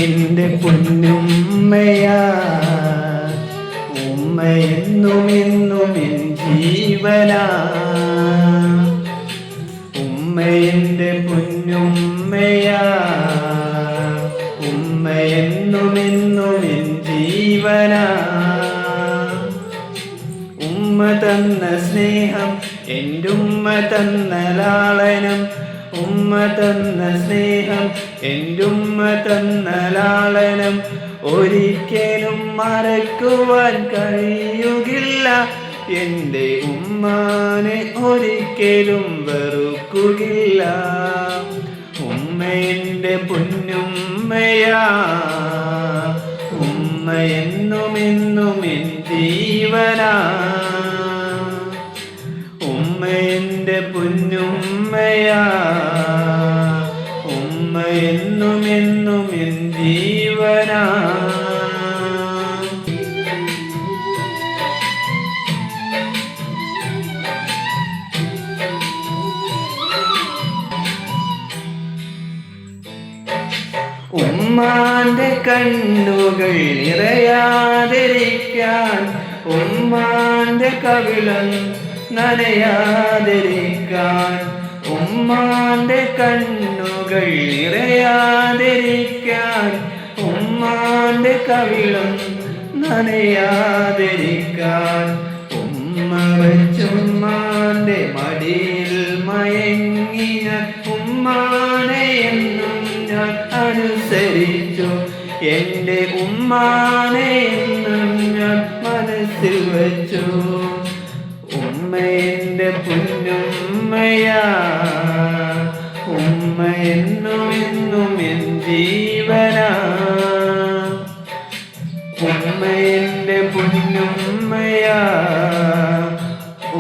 എന്റെ പൊന്നുമ്മയാ, ഉമ്മ എന്നും എന്നും എൻ ജീവനാ. ഉമ്മ എന്റെ പൊന്നുമ്മയാ, ഉമ്മ എന്നും എന്നും എൻ ജീവനാ. ഉമ്മ തന്ന സ്നേഹം, എൻ്റെ ഉമ്മ തന്ന ലാളനം. ഉമ്മ തന്ന സ്നേഹം, എൻ്റെ ഉമ്മ തന്ന ലാളനം ഒരിക്കലും മറക്കുവാൻ കഴിയുകില്ല. എൻ്റെ ഉമ്മാനെ ഒരിക്കലും വെറുക്കുകയില്ല. ഉമ്മ എൻ്റെ പൊന്നുമ്മയാ, ഉമ്മ എന്നും എന്നും എൻ ജീവനാ. ഉമ്മ എൻ്റെ പൊന്നുമ്മയാ, ഉമ്മ എന്നും എന്നും എൻ ജീവനാ. ഉമ്മാന്റെ കണ്ണുകൾ നിറയാതിരിക്കാൻ, ഉമ്മാന്റെ കവിളം നനയാതിരിക്കാൻ, ഉമ്മാന്റെ കണ്ണുകൾ നിറയാതിരിക്കാൻ, ഉമ്മാന്റെ കവിളം നനയാതിരിക്കാൻ, ഉമ്മ വച്ചുമ്മാന്റെ മടിയിൽ മയങ്ങിയ ഉമ്മാനെ എന്നും ഞാൻ അനുസരിച്ചു. എൻ്റെ ഉമ്മാനെ എന്നും ഞാൻ മനസ്സിൽ വച്ചു. ഉമ്മ എൻ്റെ പൊന്നുമ്മയാ, ഉമ്മ എന്നും എന്നും എൻ ജീവനാ. ഉമ്മ എൻ്റെ പൊന്നുമ്മയാ,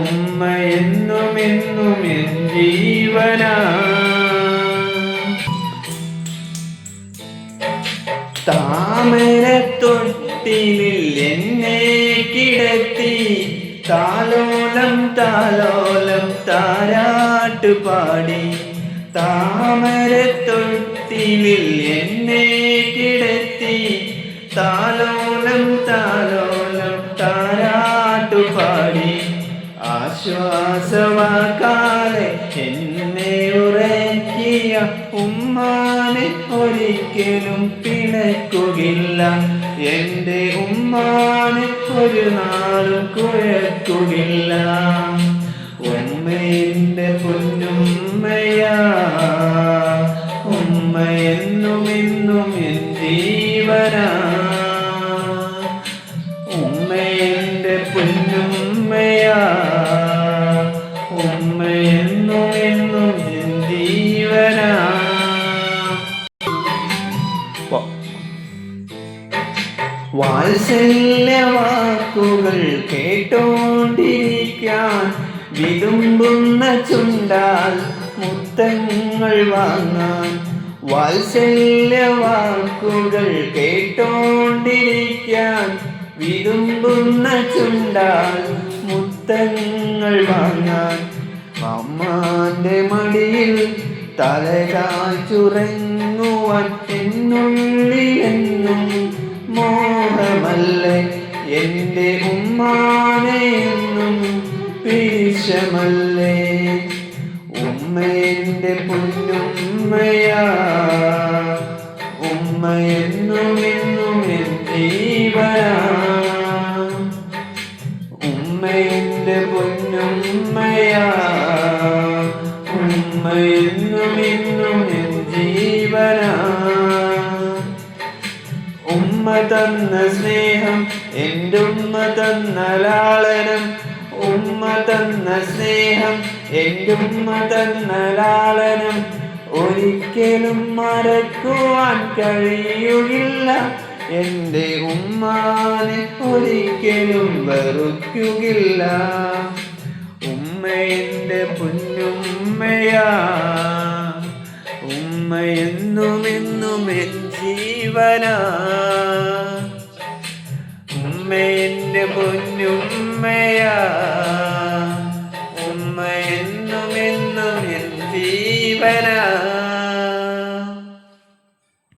ഉമ്മ എന്നും എന്നും എൻ ജീവനാ. താമരത്തൊട്ടിലിൽ എന്നെ കിടത്തി, താലോലം താലോലം താരാട്ട് പാടി. താമരത്തൊട്ടിലിൽ എന്നെ കിടത്തി, താലോലം താലോലം താരാട്ട് പാടി. ആശ്വാസവാക്കാലെ എന്നെ ഉറക്കിയ ഉമ്മാനെ ഒരിക്കലും പിണക്കുകയില്ല. എൻ്റെ ഉമ്മാനെ ഒരു നാളും കുഴക്കുകയില്ല. ഉമ്മ എൻ്റെ പൊന്നുമ്മയാ, ഉമ്മ എന്നും എന്നും എൻ ജീവനാ. ഉമ്മ എൻ്റെ പൊന്നുമ്മയാ, ഉമ്മ എന്നും എന്നും എൻ ജീവനാ. വാത്സല്യവാക്കുകൾ കേട്ടോണ്ടിരിക്കാൻ, വിതുമ്പുന്ന ചുണ്ടാൽ മുത്തങ്ങൾ വാങ്ങാൻ. വാത്സല്യവാക്കുകൾ കേട്ടോണ്ടിരിക്കാൻ, വിതുമ്പുന്ന ചുണ്ടാൽ മുത്തങ്ങൾ വാങ്ങാൻ. അമ്മാന്റെ മടിയിൽ തലകാച്ചുറങ്ങുവാൻ എന്നുള്ളിലെന്നും മോഹമല്ലേ. എൻ്റെ ഉമ്മാനെ എന്നും പിരിശമല്ലേ. ഉമ്മ എൻ്റെ പൊന്നുമ്മയാ, ഉമ്മ എന്നും എന്നും എൻ ജീവനാ. ഉമ്മ എൻ്റെ പൊന്നുമ്മയാ, ഉമ്മ എന്നും എന്നും എൻ ജീവനാ. ഉമ്മ തന്ന സ്നേഹം, എൻ്റെ ഉമ്മ തന്ന ലാളനം. ഉമ്മ തന്ന സ്നേഹം, എൻ്റെ ഉമ്മ തന്ന ലാളനം ഒരിക്കലും മറക്കുവാൻ കഴിയുകില്ല. എൻ്റെ ഉമ്മാനെ ഒരിക്കലും വെറുക്കുകയില്ല. ഉമ്മ എൻ്റെ പൊന്നുമ്മയാ, ഉമ്മ എന്നും എന്നും എൻ ജീവനാ. ഉമ്മ എൻ്റെ പൊന്നുമ്മയാ, ഉമ്മ എന്നും എന്നും എൻ ജീവനാ.